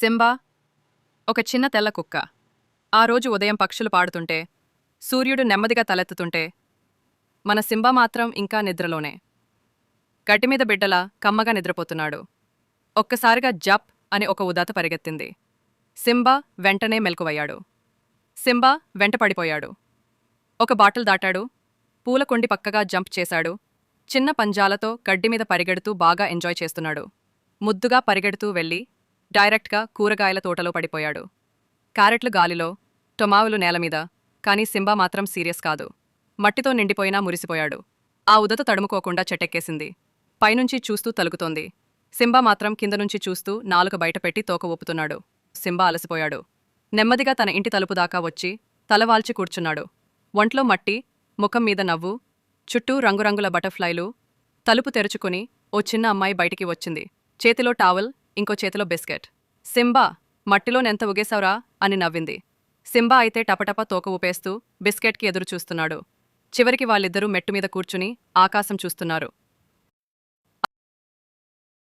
Simba ఒక చిన్న తెల్ల కుక్క. ఆ రోజు ఉదయం పక్షులు పాడుతుంటే, సూర్యుడు నెమ్మదిగా తలెత్తుతుంటే, మన సింబా మాత్రం ఇంకా నిద్రలోనే. గట్టిమీద బిడ్డలా కమ్మగా నిద్రపోతున్నాడు. ఒక్కసారిగా జప్ అని ఒక ఉదాత పరిగెత్తింది. సింబా వెంటనే మెలకువయ్యాడు. సింబా వెంట పడిపోయాడు. ఒక బాటిల్ దాటాడు. పూల కొండి పక్కగా జంప్ చేశాడు. చిన్న పంజాలతో గడ్డిమీద పరిగెడుతూ బాగా ఎంజాయ్ చేస్తున్నాడు. ముద్దుగా పరిగెడుతూ వెళ్ళి డైరెక్ట్గా కూరగాయల తోటలో పడిపోయాడు. క్యారెట్లు గాలిలో, టొమాటోలు నేలమీద. కానీ సింబా మాత్రం సీరియస్ కాదు. మట్టితో నిండిపోయినా మురిసిపోయాడు. ఆ ఉదత తడుముకోకుండా చెట్టెక్కేసింది. పైనుంచి చూస్తూ తలుకుతోంది. సింబా మాత్రం కిందనుంచి చూస్తూ నాలుక బయటపెట్టి తోక ఊపుతున్నాడు. సింబా అలసిపోయాడు. నెమ్మదిగా తన ఇంటి తలుపు దాకా వచ్చి తలవాల్చి కూర్చున్నాడు. ఒంట్లో మట్టి, ముఖం మీద నవ్వు, చుట్టూ రంగురంగుల బటర్ఫ్లైలు. తలుపు తెరుచుకుని ఓ చిన్న అమ్మాయి బయటికి వచ్చింది. చేతిలో టావెల్, ఇంకో చేతిలో బిస్కెట్. సింబా, మట్టిలోనెంత ఉగేశావురా అని నవ్వింది. సింబా అయితే టపటప తోక ఊపేస్తూ బిస్కెట్కి ఎదురు చూస్తున్నాడు. చివరికి వాళ్ళిద్దరూ మెట్టుమీద కూర్చుని ఆకాశం చూస్తున్నారు.